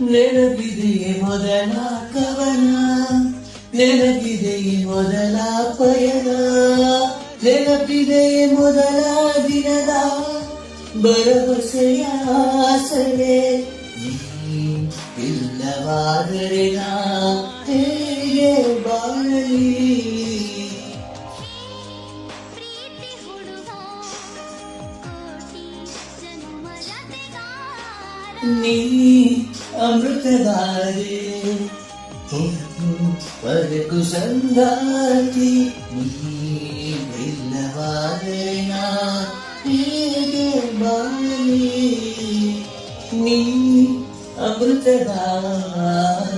ನೆನಪಿದೆಯೇ ಮೊದಲ ಕವನ, ನೆನಪಿದೆಯೇ ಮೊದಲ ಪಯಣ, ನೆನಪಿದೆಯೇ ಮೊದಲ ದಿನದ ಭರವಸೆಯ ಆಸರೆ. ಇಲ್ಲವಾದರೆ ನಾ ಹೇಗೆ ಬಾಳಲಿ? ನೀ ಅಮೃತಧಾರೆ ಪರಕು ಸಂಗಾತಿ, ಇಲ್ಲವಾದರೆ ನಾ ಹೇಗೆ ಬಾಳಲಿ? ನೀ ಅಮೃತಧಾರೆ.